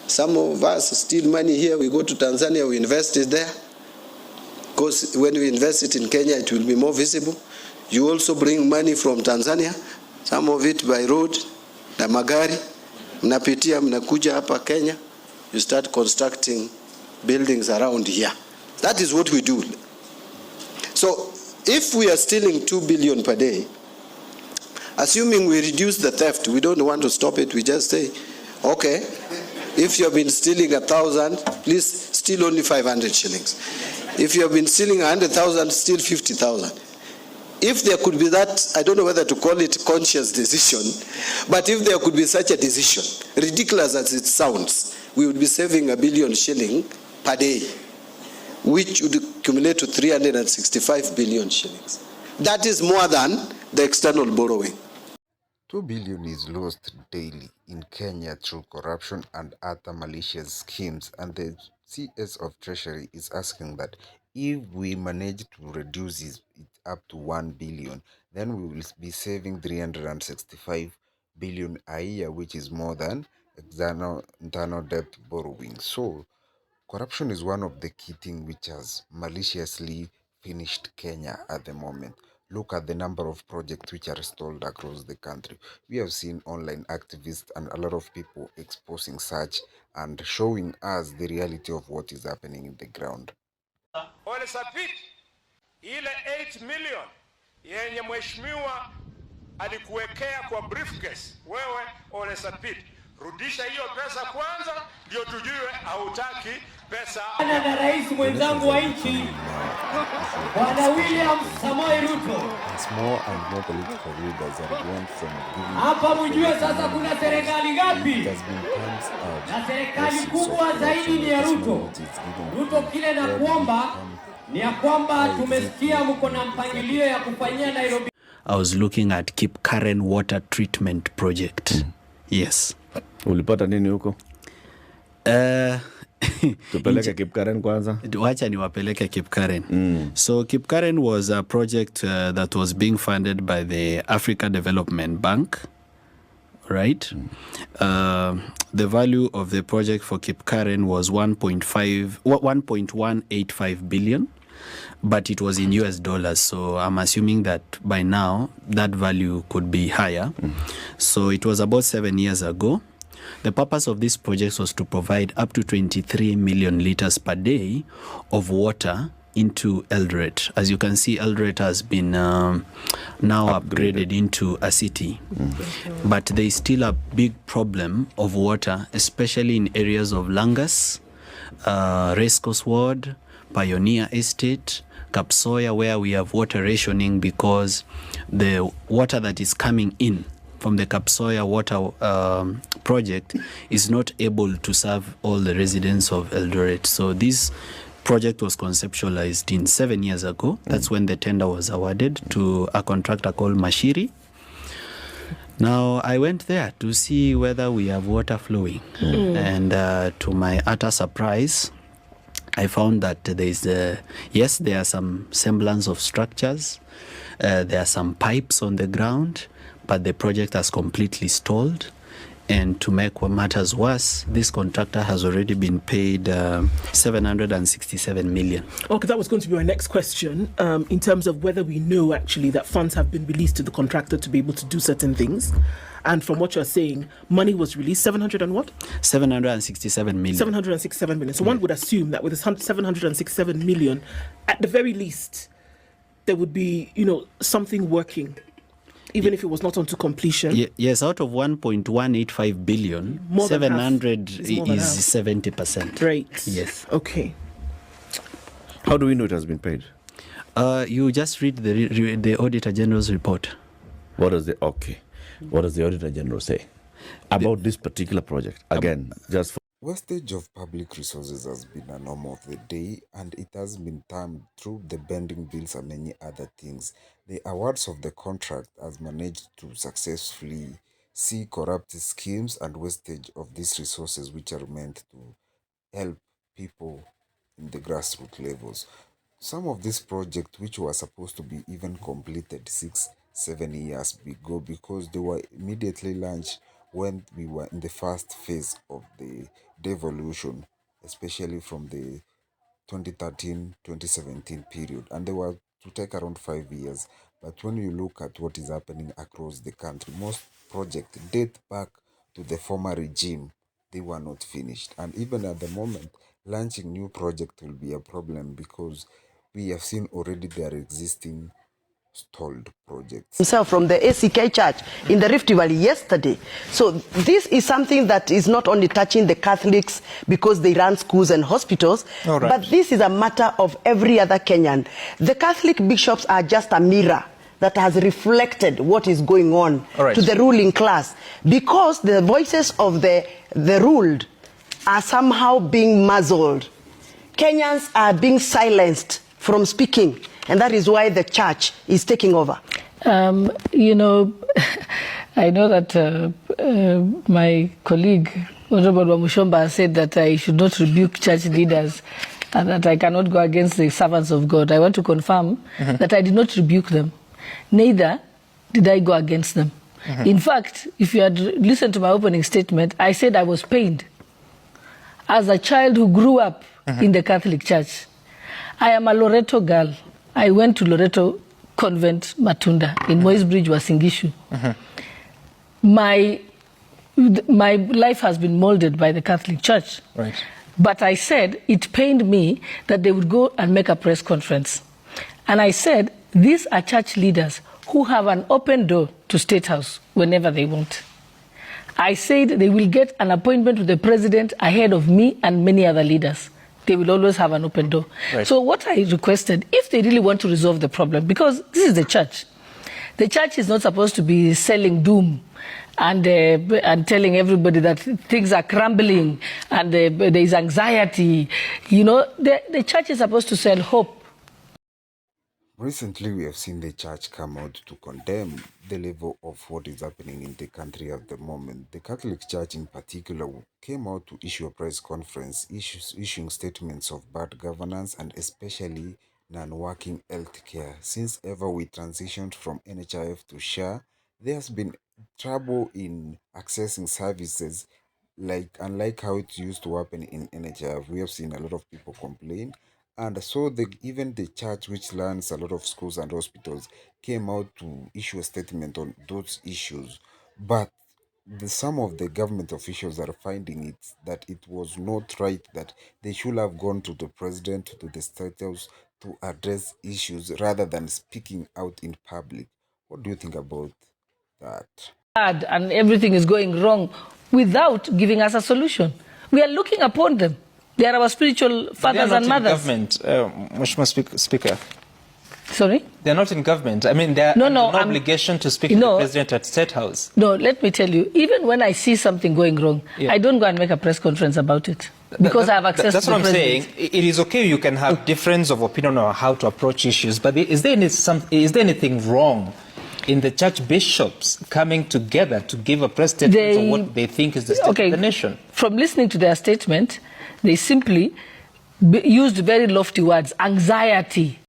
Some of us steal money here, we go to Tanzania, we invest it there. Because when we invest it in Kenya, it will be more visible. You also bring money from Tanzania, some of it by road, na magari, mnapitia, mnakuja hapa Kenya, you start constructing buildings around here. That is what we do. So if we are stealing 2 billion per day, assuming we reduce the theft, we don't want to stop it, we just say, okay, if you have been stealing 1,000, please steal only 500 shillings. If you have been stealing 100,000, steal 50,000. If there could be that, I don't know whether to call it conscious decision, but if there could be such a decision, ridiculous as it sounds, we would be saving 1 billion shilling per day, which would accumulate to 365 billion shillings. That is more than the external borrowing. 2 billion is lost daily in Kenya through corruption and other malicious schemes, and the CS of Treasury is asking that if we manage to reduce it up to 1 billion, then we will be saving 365 billion a year, which is more than internal debt borrowing. So corruption is one of the key things which has maliciously finished Kenya at the moment. Look at the number of projects which are stalled across the country. We have seen online activists and a lot of people exposing such and showing us the reality of what is happening in the ground. Ile 8 million yenye mheshimiwa alikuwekea kwa briefcase, wewe Ole Sapit, rudisha hiyo pesa kwanza ndio tujue hautaki pesa. Na rais mwenzangu wa nchi Bwana William Samoei Ruto. Small and more political leaders are going from giving. Hapa mjue sasa kuna serikali ngapi? Na serikali kubwa zaidi ni ya Ruto. Ruto kile na kuomba ni ya kwamba tumesikia mko na mpangilio ya kufanyia Nairobi. I was looking at Kipkaren water treatment project. Yes. Ulipata nini huko? Tupeleke Kipkaren kwanza. Wacha niwapeleke Kipkaren. So Kipkaren was a project that was being funded by the Africa Development Bank, right? The value of the project for Kipkaren was 1.185 billion, but it was in US dollars. So I'm assuming that by now that value could be higher. So it was about 7 years ago. The purpose of this project was to provide up to 23 million liters per day of water into Eldoret. As you can see, Eldoret has been now upgraded into a city. But there is still a big problem of water, especially in areas of Langas, Racecourse Ward, Pioneer Estate, Kapsoya, where we have water rationing because the water that is coming in from the Kapsoya water project is not able to serve all the residents of Eldoret. So this project was conceptualized in 7 years ago. That's when the tender was awarded to a contractor called Mashiri. Now, I went there to see whether we have water flowing. And to my utter surprise, I found that there is, yes, there are some semblance of structures. There are some pipes on the ground, but the project has completely stalled. And to make matters worse, this contractor has already been paid 767 million. Okay, that was going to be my next question, in terms of whether we know actually that funds have been released to the contractor to be able to do certain things. And from what you're saying, money was released, 700 and what? 767 million. 767 million. So one would assume that with the 767 million, at the very least, there would be, something working, even if it was not onto completion. Yes, out of 1.185 billion, 700 is 70%. Right. Yes. Okay. How do we know it has been paid? You just read the Auditor General's report. What does the Auditor General say about this particular project? Again, just for wastage of public resources has been a norm of the day, and it has been termed through the bending bills and many other things. The awards of the contract has managed to successfully see corrupt schemes and wastage of these resources which are meant to help people in the grassroots levels. Some of these projects which were supposed to be even completed 6-7 years ago because they were immediately launched when we were in the first phase of the devolution, especially from the 2013-2017 period, and they were to take around 5 years. But when you look at what is happening across the country, most projects date back to the former regime. They were not finished, and even at the moment, launching new project will be a problem because we have seen already their existing stalled projects. Himself from the ACK Church in the Rift Valley yesterday. So this is something that is not only touching the Catholics because they run schools and hospitals, but this is a matter of every other Kenyan. The Catholic bishops are just a mirror that has reflected what is going on to the ruling class, because the voices of the ruled are somehow being muzzled. Kenyans are being silenced from speaking, and that is why the church is taking over. You know, I know that my colleague, Honorable Wamushomba, said that I should not rebuke church leaders and that I cannot go against the servants of God. I want to confirm that I did not rebuke them. Neither did I go against them. In fact, if you had listened to my opening statement, I said I was pained. As a child who grew up in the Catholic Church, I am a Loreto girl. I went to Loreto Convent, Matunda, in Moisbridge, Wasingishu. My life has been molded by the Catholic Church. But I said it pained me that they would go and make a press conference. And I said, these are church leaders who have an open door to State House whenever they want. I said they will get an appointment with the president ahead of me and many other leaders. They will always have an open door. So what I requested, if they really want to resolve the problem, because this is the church is not supposed to be selling doom and telling everybody that things are crumbling and there is anxiety. You know, the church is supposed to sell hope. Recently, we have seen the church come out to condemn the level of what is happening in the country at the moment. The Catholic Church in particular came out to issue a press conference, issuing statements of bad governance and especially non-working healthcare. Since ever we transitioned from NHIF to SHA, there has been trouble in accessing services, unlike how it used to happen in NHIF. We have seen a lot of people complain. And so even the church, which runs a lot of schools and hospitals, came out to issue a statement on those issues. But some of the government officials are finding it that it was not right, that they should have gone to the president, to the State House to address issues rather than speaking out in public. What do you think about that? And everything is going wrong without giving us a solution. We are looking upon them. They are our spiritual fathers and mothers. They are not in government, Mheshimiwa Speaker. Sorry? They are not in government. I mean, they are no obligation to speak to the president at State House. No, let me tell you, even when I see something going wrong, I don't go and make a press conference about it. Because I have access to the president. That's what I'm saying. It is okay, you can have difference of opinion on how to approach issues, but is there anything wrong in the church bishops coming together to give a press statement of what they think is the state of the nation? From listening to their statement, they simply used very lofty words, anxiety.